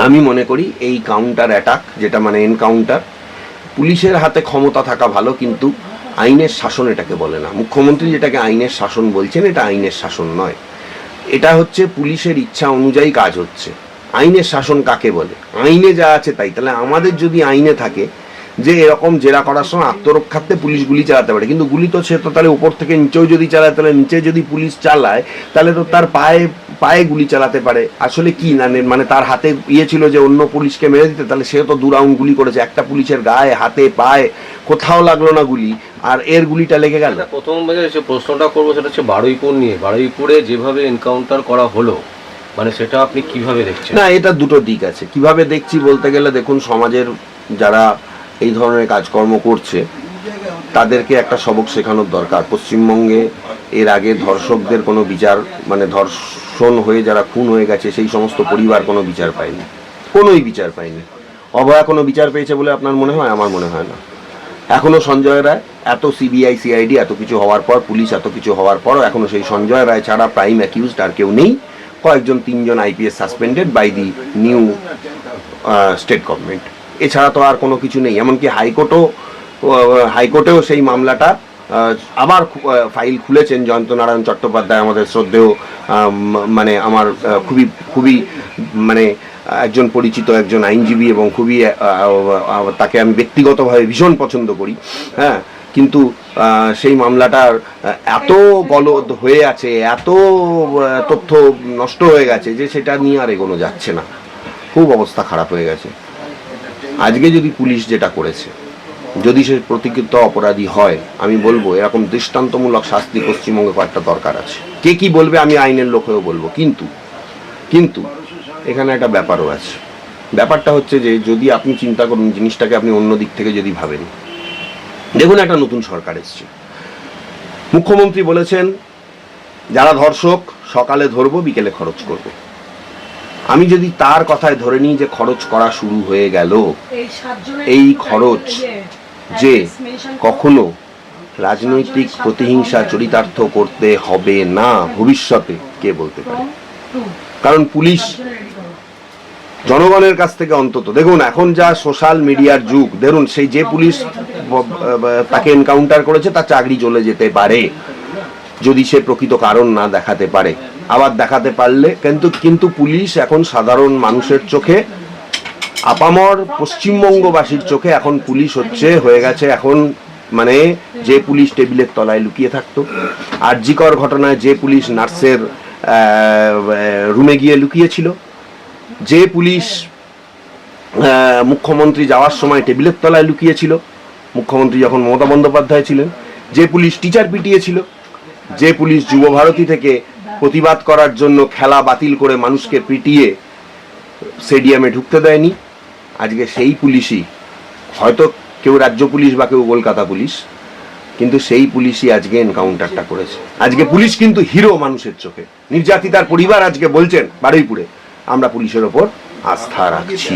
আমি মনে করি এই কাউন্টার অ্যাটাক, যেটা মানে এনকাউন্টার, পুলিশের হাতে ক্ষমতা থাকা ভালো, কিন্তু আইনের শাসন এটাকে বলে না। মুখ্যমন্ত্রী যেটাকে আইনের শাসন বলছেন, এটা আইনের শাসন নয়, এটা হচ্ছে পুলিশের ইচ্ছা অনুযায়ী কাজ হচ্ছে। আইনের শাসন কাকে বলে? আইনে যা আছে তাই। তাহলে আমাদের যদি আইনে থাকে যে এরকম জেরা করার সময় আত্মরক্ষার্থে পুলিশ গুলি চালাতে পারে, কিন্তু গুলি তো সে তো তাহলে উপর থেকে নিচেও যদি চালায়, তাহলে নিচে যদি পুলিশ চালায় তাহলে তো তার পায়ে পায়ে গুলি চালাতে পারে। আসলে কি না, মানে তার হাতে ছিল যে অন্য পুলিশকে মেরে দিতে, তাহলে সে তো 2 রাউন্ড গুলি করেছে, একটা পুলিশের গায়ে, হাতে, পায়ে কোথাও লাগলো না গুলি, আর এর গুলিটা লেগে গেল। প্রথম যে প্রশ্নটা করবো সেটা হচ্ছে বারুইপুর নিয়ে। বারুইপুরে যেভাবে এনকাউন্টার করা হলো, মানে সেটা আপনি কিভাবে দেখছেন? না, এটা দুটো দিক আছে। কিভাবে দেখছি বলতে গেলে, দেখুন, সমাজের যারা এই ধরনের কাজকর্ম করছে তাদেরকে একটা সবক শেখানোর দরকার। পশ্চিমবঙ্গে এর আগে ধর্ষকদের কোনো বিচার, মানে ধর্ষণ হয়ে যারা খুন হয়ে গেছে সেই সমস্ত পরিবার কোনো বিচার পায়নি, কোনোই বিচার পায়নি। অভয়া কোনো বিচার পেয়েছে বলে আপনার মনে হয়? আমার মনে হয় না। এখনো সঞ্জয় রায়, এত সিবিআই সিআইডি এত কিছু হওয়ার পর, পুলিশ এত কিছু হওয়ার পরও এখনো সেই সঞ্জয় রায় ছাড়া প্রাইম অ্যাকিউজড আর কেউ নেই। কয়েকজন 3জন IPS suspended by the new state government, এছাড়া তো আর কোনো কিছু নেই। এমনকি হাইকোর্টেও সেই মামলাটা আবার ফাইল খুলেছেন জয়ন্ত নারায়ণ চট্টোপাধ্যায়, আমাদের শ্রদ্ধেয়, মানে আমার খুবই খুবই মানে একজন পরিচিত একজন আইনজীবী, এবং খুবই তাকে আমি ব্যক্তিগতভাবে ভীষণ পছন্দ করি। হ্যাঁ, কিন্তু সেই মামলাটার এত গলদ হয়ে আছে, এত তথ্য নষ্ট হয়ে গেছে যে সেটা নিয়ে আর এগোনো যাচ্ছে না। খুব অবস্থা খারাপ হয়ে গেছে। আজকে যদি পুলিশ যেটা করেছে, যদি সে প্রতিকৃত অপরাধী হয়, আমি বলবো এরকম দৃষ্টান্তমূলক শাস্তি পশ্চিমবঙ্গে কয়েকটা দরকার আছে। কে কি বলবে আমি আইনের লোক হয়েও বলবো, কিন্তু এখানে একটা ব্যাপারও আছে। ব্যাপারটা হচ্ছে যে যদি আপনি চিন্তা করুন জিনিসটাকে, আপনি অন্য দিক থেকে যদি ভাবেন, দেখুন একটা নতুন সরকার এসছে, মুখ্যমন্ত্রী বলেছেন যারা ধর্ষক সকালে ধরবো, বিকেলে খরচ করব। আমি যদি তার কথায় ধরে নিই যে খরচ করা শুরু হয়ে গেল, এই খরচ যে কখনো রাজনৈতিক প্রতিহিংসা চরিতার্থ করতে হবে না ভবিষ্যতে, কে বলতে পারে? কারণ পুলিশ জনগণের কাছ থেকে অন্তত, দেখুন এখন যা সোশ্যাল মিডিয়ার যুগ, দেখুন সেই যে পুলিশ তাকে এনকাউন্টার করেছে তার চাকরি চলে যেতে পারে যদি সে প্রকৃত কারণ না দেখাতে পারে। আবার দেখাতে পারলে কিন্তু পুলিশ এখন সাধারণ মানুষের চোখে, আপামর পশ্চিমবঙ্গবাসীর চোখে এখন পুলিশ হয়ে গেছে এখন, মানে যে পুলিশ টেবিলের তলায় লুকিয়ে থাকতো, আরজিকর ঘটনায় যে পুলিশ নার্সের রুমে গিয়ে লুকিয়েছিল, যে পুলিশ মুখ্যমন্ত্রী যাওয়ার সময় টেবিলের তলায় লুকিয়েছিল মুখ্যমন্ত্রী যখন মমতা বন্দ্যোপাধ্যায় ছিলেন, যে পুলিশ টিচার পিটিয়েছিল, যে পুলিশ যুব ভারতী থেকে প্রতিবাদ করার জন্য খেলা বাতিল করে মানুষকে পিটিয়ে স্টেডিয়ামে ঢুকতে দেয়নি, আজকে সেই পুলিশই, হয়তো কেউ রাজ্য পুলিশ বা কেউ কলকাতা পুলিশ, কিন্তু সেই পুলিশই আজকে এনকাউন্টারটা করেছে। আজকে পুলিশ কিন্তু হিরো মানুষের চোখে। নির্যাতিতার পরিবার আজকে বলছেন বারুইপুরে, আমরা পুলিশের ওপর আস্থা রাখছি।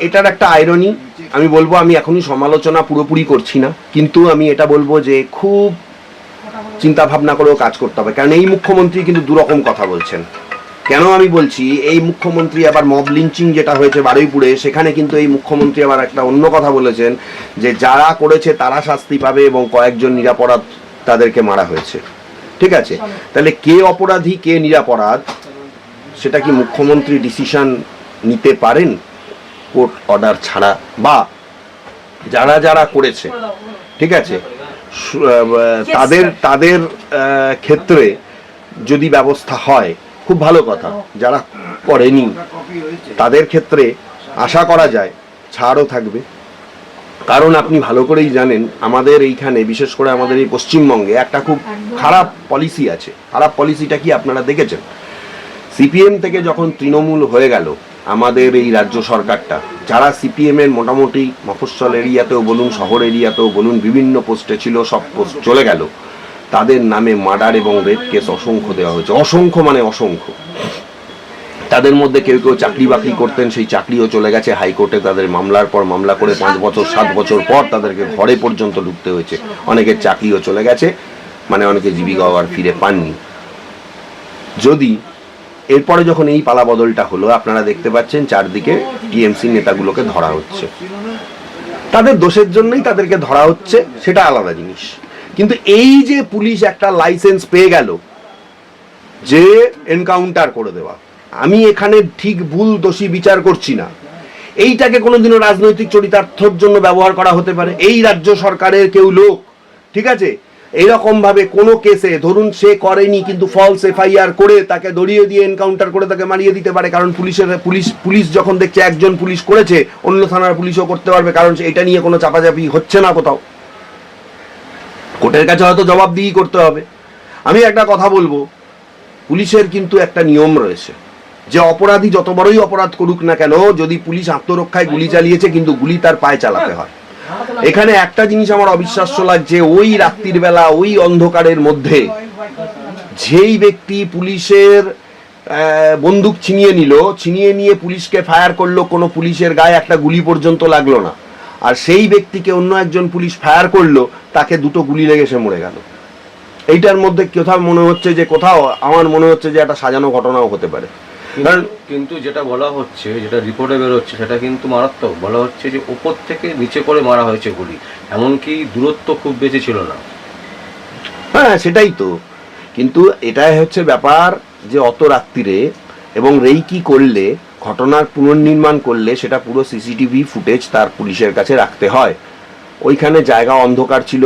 এটার একটা আইরনি। আমি বলবো, আমি এখনই সমালোচনা পুরোপুরি করছি না, কিন্তু আমি এটা বলবো যে খুব চিন্তা ভাবনা করেও কাজ করতে হবে। কারণ এই মুখ্যমন্ত্রী কিন্তু দুরকম কথা বলছেন। কেন আমি বলছি, এই মুখ্যমন্ত্রী আবার মব লিঞ্চিং যেটা হয়েছে বারুইপুরে, সেখানে কিন্তু এই মুখ্যমন্ত্রী আবার একটা অন্য কথা বলেছেন যে যারা করেছে তারা শাস্তি পাবে এবং কয়েকজন নিরাপরাধ তাদেরকে মারা হয়েছে। ঠিক আছে, তাহলে কে অপরাধী কে নিরাপরাধ সেটা কি মুখ্যমন্ত্রী ডিসিশন নিতে পারেন কোর্ট অর্ডার ছাড়া? বা যারা যারা করেছে, ঠিক আছে, তাদের ক্ষেত্রে যদি ব্যবস্থা হয় খুব ভালো কথা, যারা করেনি তাদের ক্ষেত্রে আশা করা যায় ছাড়ও থাকবে। কারণ আপনি ভালো করেই জানেন আমাদের এইখানে, বিশেষ করে আমাদের এই পশ্চিমবঙ্গে একটা খুব খারাপ পলিসি আছে। খারাপ পলিসিটা কি আপনারা দেখেছেন? সিপিএম থেকে যখন তৃণমূল হয়ে গেল আমাদের এই রাজ্য সরকারটা, যারা সিপিএম এর মোটামুটি মফস্বল এরিয়াতেও বলুন, শহর এরিয়াতেও বলুন, বিভিন্ন পোস্টে ছিল, সব পোস্ট চলে গেল, তাদের নামে মার্ডার এবং রেপ কেস অসংখ্য দেওয়া হয়েছে। অসংখ্য মানে অসংখ্য। তাদের মধ্যে কেউ কেউ চাকরি বাকরি করতেন, সেই চাকরিও চলে গেছে। হাইকোর্টে তাদের মামলার পর মামলা করে 5 বছর 7 বছর পর তাদেরকে ঘরে পর্যন্ত ঢুকতে হয়েছে। অনেকের চাকরিও চলে গেছে, মানে অনেকে জীবিকাও আর ফিরে পাননি। যদি এরপরে যখন এই পালা বদলটা হলো, আপনারা দেখতে পাচ্ছেন চারদিকে টিএমসি নেতাগুলোকে ধরা হচ্ছে। তাদের দোষের জন্যই তাদেরকে ধরা হচ্ছে, সেটা আলাদা জিনিস। কিন্তু এই যে পুলিশ একটা লাইসেন্স পেয়ে গেল যে এনকাউন্টার করে দেওয়া, আমি এখানে ঠিক ভুল দোষী বিচার করছি না, এইটাকে কোনোদিনও রাজনৈতিক চরিতার্থর জন্য ব্যবহার করা হতে পারে। এই রাজ্য সরকারের কেউ লোক, ঠিক আছে, এইরকম ভাবে কোনো কেসে ধরুন সে করেনি কিন্তু ফলস এফআইআর করে তাকে দড়িয়ে দিয়ে এনকাউন্টার করে তাকে মারিয়ে দিতে পারে, কারণ পুলিশ যখন দেখছে একজন পুলিশ করেছে অন্য থানার পুলিশও করতে পারবে, কারণ এটা নিয়ে কোনো চাপাচাপি হচ্ছে না কোথাও। কোর্টের কাছে হয়তো জবাবদিহি করতে হবে। আমি একটা কথা বলবো, পুলিশের কিন্তু একটা নিয়ম রয়েছে যে অপরাধী যত বড়ই অপরাধ করুক না কেন, যদি পুলিশ আত্মরক্ষায় গুলি চালিয়েছে কিন্তু গুলি তার পায়ে চালাতে হয়। এখানে একটা জিনিস আমার অবিশ্বাস্য লাগছে, ওই রাত্রির বেলা ওই অন্ধকারের মধ্যে যেই ব্যক্তি পুলিশের বন্দুক ছিনিয়ে নিয়ে পুলিশকে ফায়ার করলো, কোনো পুলিশের গায়ে একটা গুলি পর্যন্ত লাগলো না, আর সেই ব্যক্তিকে অন্য একজন পুলিশ ফায়ার করলো, তাকে দুটো গুলি লেগে সে মরে গেল। এইটার মধ্যে কোথাও মনে হচ্ছে যে আমার মনে হচ্ছে যে একটা সাজানো ঘটনাও হতে পারে। কিন্তু যেটা বলা হচ্ছে, যেটা রিপোর্টে বেরোচ্ছে, সেটা কিন্তু মারাত্মক। বলা হচ্ছে যে উপর থেকে নিচে করে মারা হয়েছে গুলি, এমনকি দূরত্ব খুব বেশি ছিল না। হ্যাঁ, সেটাই তো। কিন্তু এটাই হচ্ছে ব্যাপার যে অত রাত্রিরে এবং রেইকি করলে, ঘটনার পুনর্নির্মাণ করলে, সেটা পুরো সিসিটিভি ফুটেজ তার পুলিশের কাছে রাখতে হয়। ওইখানে জায়গা অন্ধকার ছিল,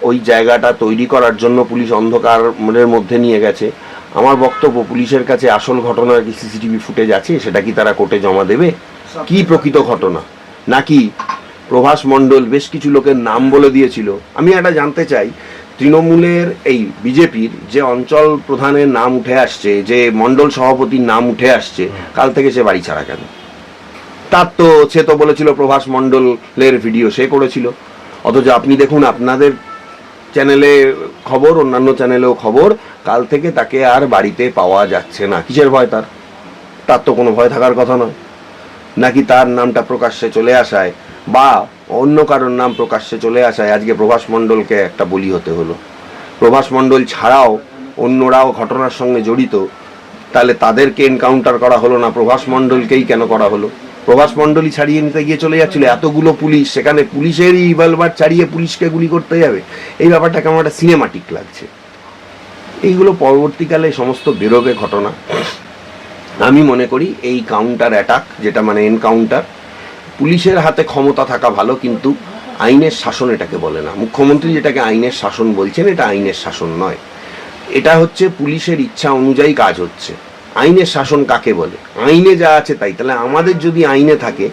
ওই জায়গাটা তৈরি করার জন্য পুলিশ অন্ধকারের মধ্যে নিয়ে গেছে। আমার বক্তব্য, পুলিশের কাছে আসল ঘটনার কি সিসিটিভি ফুটেজ আছে? সেটা কি তারা কোর্টে জমা দেবে? কি প্রকৃত ঘটনা, নাকি প্রভাস মণ্ডল বেশ কিছু লোকের নাম বলে দিয়েছিল? আমি এটা জানতে চাই, তৃণমূলের এই বিজেপির যে অঞ্চল প্রধানের নাম উঠে আসছে, যে মণ্ডল সভাপতির নাম উঠে আসছে, কাল থেকে সে বাড়ি ছাড়া কেন? সে তো বলেছিল প্রভাস মণ্ডলের ভিডিও সে করেছিল, অথচ আপনি দেখুন আপনাদের চ্যানেলে খবর, অন্যান্য চ্যানেলেও খবর, কাল থেকে তাকে আর বাড়িতে পাওয়া যাচ্ছে না। কিসের ভয় তার তো কোনো ভয় থাকার কথা নয়। নাকি তার নামটা প্রকাশ্যে চলে আসায় বা অন্য কারোর নাম প্রকাশ্যে চলে আসায় আজকে প্রভাস মণ্ডলকে একটা বলি হতে হলো? প্রভাস মণ্ডল ছাড়াও অন্যরাও ঘটনার সঙ্গে জড়িত, তাহলে তাদেরকে এনকাউন্টার করা হলো না, প্রভাস মণ্ডলকেই কেন করা হলো? প্রভাস মণ্ডলই ছাড়িয়ে নিতে গিয়ে চলে যাচ্ছিল, এতগুলো পুলিশ, সেখানে পুলিশেরই ইভলভার ছাড়িয়ে পুলিশকে গুলি করতে যাবে। এই ব্যাপারটাকে আমার একটা সিনেমাটিক লাগছে। এইগুলো পরবর্তীকালে সমস্ত বেরোবে ঘটনা। আমি মনে করি এই কাউন্টার অ্যাটাক, যেটা মানে এনকাউন্টার, পুলিশের হাতে ক্ষমতা থাকা ভালো, কিন্তু আইনের শাসন এটাকে বলে না। মুখ্যমন্ত্রী যেটাকে আইনের শাসন বলছেন, এটা আইনের শাসন নয়, এটা হচ্ছে পুলিশের ইচ্ছা অনুযায়ী কাজ হচ্ছে। আইনের শাসন কাকে বলে? আইনে যা আছে তাই। তাহলে আমাদের যদি আইনে থাকে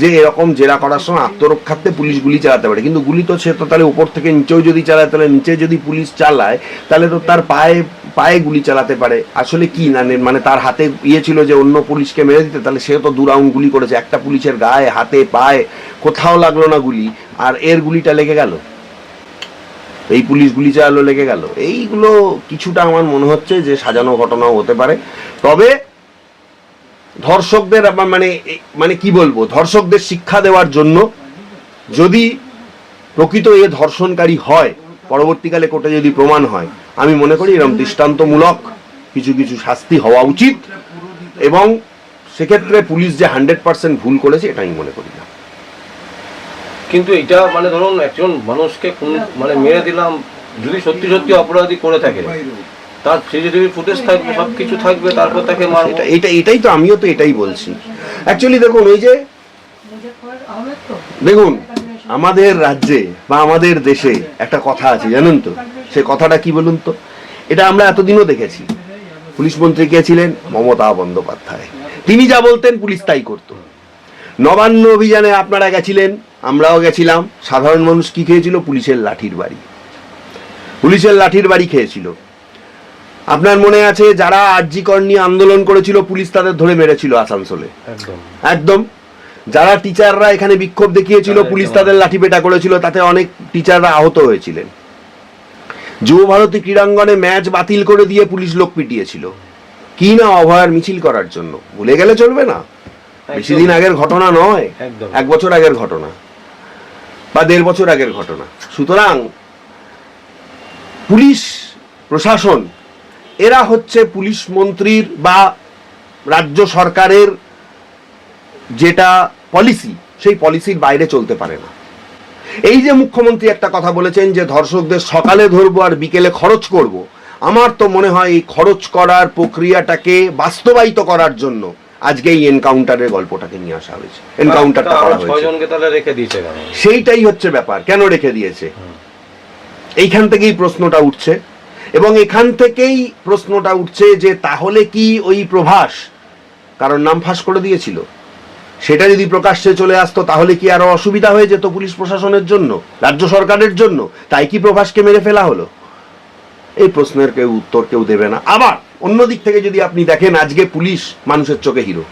যে এরকম জেরা করার সময় আত্মরক্ষার্থে পুলিশ গুলি চালাতে পারে, কিন্তু গুলি তো সে তো তাহলে উপর থেকে নিচেও যদি চালায়, তাহলে নিচে যদি পুলিশ চালায় তাহলে তো তার পায়ে গুলি চালাতে পারে। আসলে কি না, মানে তার হাতে ছিল যে অন্য পুলিশকে মেরে দিতে, তাহলে সে তো 2 রাউন্ড গুলি করেছে, একটা পুলিশের গায়ে, হাতে, পায়ে কোথাও লাগলো না গুলি, আর এর গুলিটা লেগে গেল, এই পুলিশ গুলি চালালো, লেগে গেল। এইগুলো কিছুটা আমার মনে হচ্ছে যে সাজানো ঘটনাও হতে পারে। তবে ধর্ষকদের মানে কি বলবো, ধর্ষকদের শিক্ষা দেওয়ার জন্য যদি প্রকৃত এ ধর্ষণকারী হয়, পরবর্তীকালে কোর্টে যদি প্রমাণ হয়, আমি মনে করি এরকম দৃষ্টান্তমূলক কিছু শাস্তি হওয়া উচিত, এবং সেক্ষেত্রে পুলিশ যে 100% ভুল করেছে এটা আমি মনে করি না। কিন্তু এটা মানে ধরুন একজন মানুষকে মানে মেরে দিলাম, যদি সত্যি সত্যি অপরাধী করে থাকে, তার সিসিটিভি ফুটেজ থাকবে, সবকিছু থাকবে, তারপর তাকে মারবো। এটাই তো, আমিও তো এটাই বলছি। অ্যাকচুয়ালি দেখুন, ওই যে দেখুন আমাদের রাজ্যে বা আমাদের দেশে একটা কথা আছে, জানেন তো? সে কথাটা কি বলুন তো? এটা আমরা এতদিনও দেখেছি। পুলিশ মন্ত্রী কে ছিলেন? মমতা বন্দ্যোপাধ্যায়। তিনি যা বলতেন পুলিশ তাই করত। নবান্ন অভিযানে আপনারা গেছিলেন, আমরাও গেছিলাম। সাধারণ মানুষ কি খেয়েছিল? পুলিশের লাঠির বাড়ি খেয়েছিল। আপনার মনে আছে যারা আরজি কর নিয়ে আন্দোলন করেছিল, পুলিশ তাদের ধরে মেরেছিল আসানসোলে, একদম। যারা টিচাররা এখানে বিক্ষোভ দেখিয়েছিল, পুলিশ তাদের লাঠিপেটা করেছিল, তাতে অনেক টিচাররা আহত হয়েছিলেন। যুব ভারতী ক্রীড়াঙ্গনে ম্যাচ বাতিল করে দিয়ে পুলিশ লোক পিটিয়েছিল, কি না অভয়ার মিছিল করার জন্য। ভুলে গেলে চলবে না, বেশি দিন আগের ঘটনা নয়, 1 বছর আগের ঘটনা বা 1.5 বছর আগের ঘটনা। সুতরাং পুলিশ প্রশাসন, এরা হচ্ছে পুলিশ মন্ত্রীর বা রাজ্য সরকারের যেটা পলিসি সেই পলিসির বাইরে চলতে পারে না। এই যে মুখ্যমন্ত্রী একটা কথা বলেছেন যে ধর্ষকদের সকালে ধরবো আর বিকেলে খরচ করব, আমার তো মনে হয় এই খরচ করার প্রক্রিয়াটাকে বাস্তবায়িত করার জন্য আজকে এই এনকাউন্টারের গল্পটাকে নিয়ে আসা হয়েছে, এনকাউন্টারটা করা হয়েছে। ছয়জনকে তাহলে রেখে দিয়েছে কেন? সেইটাই হচ্ছে ব্যাপার, কেন রেখে দিয়েছে এইখান থেকেই প্রশ্নটা উঠছে। এবং এখান থেকেই প্রশ্নটা উঠছে যে তাহলে কি ওই প্রভাস কারণ নাম ফাঁস করে দিয়েছিল, সেটা যদি প্রকাশ্যে চলে আসতো তাহলে কি আরো অসুবিধা হয়ে যেত পুলিশ প্রশাসনের জন্য, রাজ্য সরকারের জন্য? তাই কি প্রভাসকে মেরে ফেলা হলো? এই প্রশ্নের কেউ উত্তর কেউ দেবে না। আবার অন্যদিক থেকে যদি আপনি দেখেন, আজকে পুলিশ মানুষের চোখে হিরো।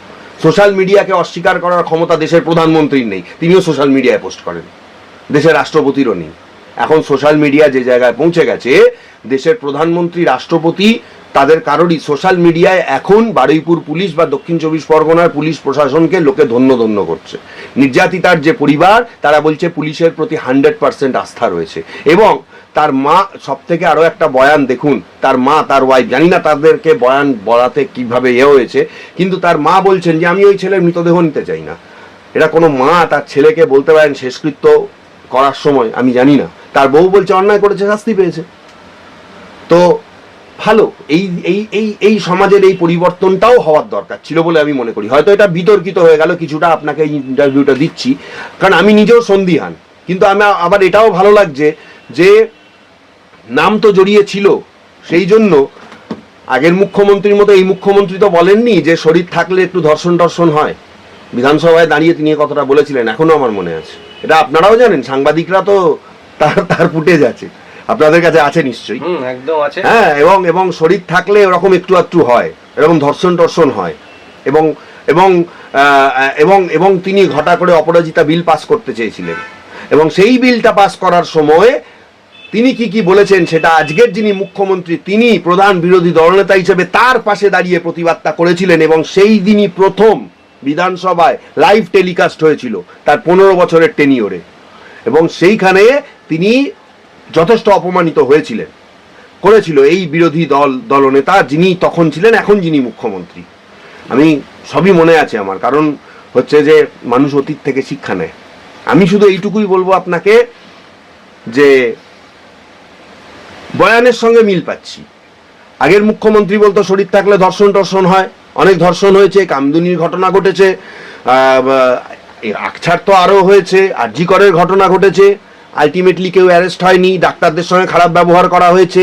সোশ্যাল মিডিয়াকে অস্বীকার করার ক্ষমতা দেশের প্রধানমন্ত্রীর নেই, তিনিও সোশ্যাল মিডিয়ায় পোস্ট করেন, দেশের রাষ্ট্রপতিরও নেই। এখন সোশ্যাল মিডিয়া যে জায়গায় পৌঁছে গেছে, দেশের প্রধানমন্ত্রী, রাষ্ট্রপতি, তাদের কারোরই সোশ্যাল মিডিয়ায় এখন বারুইপুর পুলিশ বা দক্ষিণ চব্বিশ পরগনার পুলিশ প্রশাসনকে লোকে ধন্য ধন্য করছে। নির্যাতিতার যে পরিবার তারা বলছে পুলিশের প্রতি 100% আস্থা রয়েছে। এবং তার মা, সব থেকে আরো একটা বয়ান দেখুন, তার মা, তার ওয়াইফ, জানি না তাদেরকে বয়ান বলাতে কিভাবে হয়েছে, কিন্তু তার মা বলছেন যে আমি ওই ছেলের মৃতদেহ নিতে চাই না। এটা কোনো মা তার ছেলেকে বলতে পারেন শেষকৃত্য করার সময়? আমি জানি না। তার বউ বলছে অন্যায় করেছে, শাস্তি পেয়েছে। তো ভালো, এই এই এই এই সমাজের এই পরিবর্তনটাও হওয়ার দরকার ছিল বলে আমি মনে করি। হয়তো এটা বিতর্কিত হয়ে গেল কিছুটা, আপনাকে এই ইন্টারভিউটা দিচ্ছি কারণ আমি নিজেও সন্দিহান, কিন্তু আমি আবার এটাও ভালো লাগছে যে নাম তো জড়িয়ে ছিল, সেই জন্য আগের মুখ্যমন্ত্রীর মতো এই মুখ্যমন্ত্রী তো বলেননি যে শরীর থাকলে একটু ধর্ষণ টর্ষণ হয়। বিধানসভায় দাঁড়িয়ে তিনি কথা বলেছিলেন, এখনো আমার মনে আছে। এটা আপনারাও জানেন, সাংবাদিকরা তো তার ফুটেজ আছে, আপনাদের কাছে আছে নিশ্চয়ই। একদম আছে। হ্যাঁ, এবং শরীর থাকলে ওরকম একটু একটু হয়, এরকম ধর্ষণ টর্ষণ হয়। এবং এবং এবং এবং তিনি ঘটা করে অপরাজিতা বিল পাস করতে চেয়েছিলেন, এবং সেই বিলটা পাস করার সময় তিনি কি বলেছেন সেটা আজকের যিনি মুখ্যমন্ত্রী তিনি প্রধান বিরোধী দলনেতা হিসেবে তার পাশে দাঁড়িয়ে প্রতিবাদটা করেছিলেন। এবং সেই দিনই প্রথম বিধানসভায় লাইভ টেলিকাস্ট হয়েছিল তার 15 বছরের টেনিওরে, এবং সেইখানে তিনি যথেষ্ট অপমানিত হয়েছিলেন, করেছিল এই বিরোধী দলনেতা যিনি তখন ছিলেন, এখন যিনি মুখ্যমন্ত্রী। আমি সবই মনে আছে আমার, কারণ হচ্ছে যে মানুষ অতীত থেকে শিক্ষা নেয়। আমি শুধু এইটুকুই বলবো আপনাকে যে বয়ানের সঙ্গে মিল পাচ্ছি। আগের মুখ্যমন্ত্রী বলতো শরীর থাকলে ধর্ষণ টর্ষণ হয়, অনেক ধর্ষণ হয়েছে, কামদুনির ঘটনা ঘটেছে, আকছার তো আরও হয়েছে, আরজি করের ঘটনা ঘটেছে, আলটিমেটলি কেউ অ্যারেস্ট হয়নি, ডাক্তারদের সঙ্গে খারাপ ব্যবহার করা হয়েছে,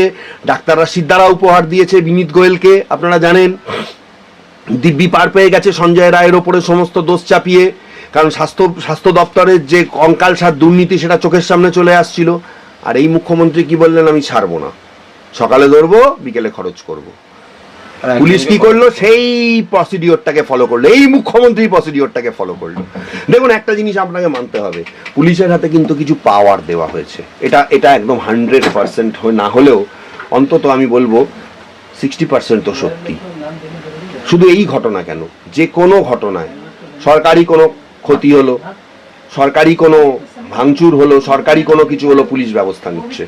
ডাক্তাররা সিদ্ধারা উপহার দিয়েছে বিনীত গোয়েলকে, আপনারা জানেন। দিব্যি পার পেয়ে গেছে সঞ্জয় রায়ের ওপরে সমস্ত দোষ চাপিয়ে, কারণ স্বাস্থ্য দপ্তরের যে কঙ্কালসার দুর্নীতি সেটা চোখের সামনে চলে আসছিল। আর এই মুখ্যমন্ত্রী কি বললেন, আমি ছাড়বো না, সকালে ধরবো বিকেলে খরচ করব। পুলিশ কি করলো, সেই প্রসিডিওরটাকে ফলো করলো, এই মুখ্যমন্ত্রী প্রসিডিওরটাকে ফলো করলো। দেখুন, একটা জিনিস আপনাকে মানতে হবে, পুলিশের হাতে কিন্তু কিছু পাওয়ার দেওয়া হয়েছে, এটা একদম 100% না হলেও অন্তত আমি বলবো 60% তো সত্যি। শুধু এই ঘটনা কেন, যে কোনো ঘটনায় সরকারি কোনো ক্ষতি হলো, সরকারি কোনো ভাঙচুর হলো, সরকারি কোনো কিছু হলো, পুলিশ ব্যবস্থা নিচ্ছে।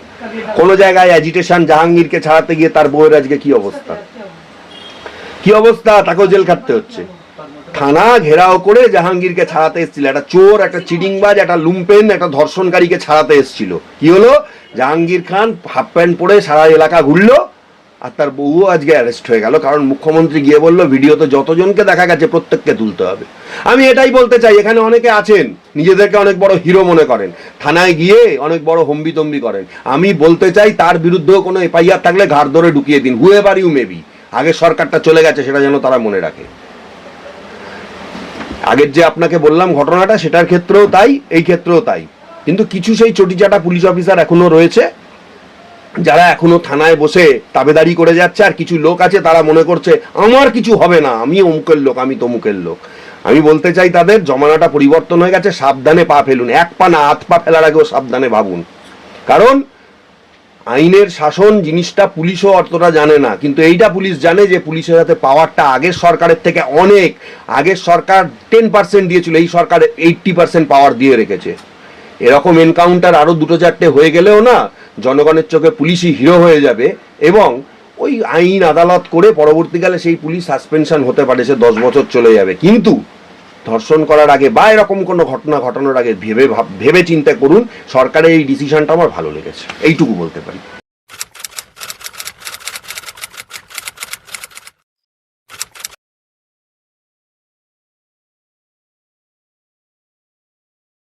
কোনো জায়গায় অ্যাজিটেশন, জাহাঙ্গীরকে ছাড়াতে গিয়ে তার বউয়ের আজকে কি অবস্থা, তাকেও জেল খাটতে হচ্ছে। থানা ঘেরাও করে জাহাঙ্গীরকে ছাড়াতে এসেছিল, একটা চোর, একটা চিটিংবাজ, একটা লুম্পেন, একটা ধর্ষণকারীকে ছাড়াতে এসেছিল। কি হলো, জাহাঙ্গীর খান হাফ প্যান্ট পরে সারা এলাকা ঘুরলো, আর তার বউও আজকে অ্যারেস্ট হয়ে গেল, কারণ মুখ্যমন্ত্রী গিয়ে বললো ভিডিওতে যতজনকে দেখা গেছে প্রত্যেককে তুলতে হবে। আমি এটাই বলতে চাই, এখানে অনেকে আছেন নিজেদেরকে অনেক বড় হিরো মনে করেন, থানায় গিয়ে অনেক বড় হম্বিতম্বি করেন। আমি বলতে চাই তার বিরুদ্ধেও কোনো এফআইআর থাকলে ঘাড় ধরে ঢুকিয়ে দিন, হুএভার ইউ মেবি। আগের সরকারটা চলে গেছে সেটা যেন তারা মনে রাখে। আগের যে আপনাকে বললাম ঘটনাটা, সেটার ক্ষেত্রেও তাই, এই ক্ষেত্রেও তাই। কিন্তু কিছু সেই চটিচাটা পুলিশ অফিসার এখনো রয়েছে যারা এখনো থানায় বসে তাবেদারি করে যাচ্ছে, আর কিছু লোক আছে তারা মনে করছে আমার কিছু হবে না, আমি অমুকের লোক, আমি তমুকের লোক। আমি বলতে চাই তাদের জমানাটা পরিবর্তন হয়ে গেছে, সাবধানে পা ফেলুন, এক পা না হাত পা ফেলার আগেও সাবধানে ভাবুন। কারণ আইনের শাসন জিনিসটা পুলিশও অতটা জানে না, কিন্তু এইটা পুলিশ জানে যে পুলিশের হাতে পাওয়ারটা আগের সরকারের থেকে অনেক, আগের সরকার 10% দিয়েছিল, এই সরকার 80% পাওয়ার দিয়ে রেখেছে। এরকম এনকাউন্টার আরো 2-4টে হয়ে গেলেও না, জনগণের চোখে পুলিশই হিরো হয়ে যাবে, এবং ওই আইন আদালত করে পরবর্তীকালে সেই পুলিশ সাসপেনশন হতে পারে, সে 10 বছর চলে যাবে, কিন্তু ধর্ষণ করার আগে বা এরকম কোনো ঘটনা ঘটানোর আগে ভেবে চিন্তা করুন। সরকারের এই ডিসিশনটা আমার ভালো লেগেছে, এইটুকু বলতে পারি।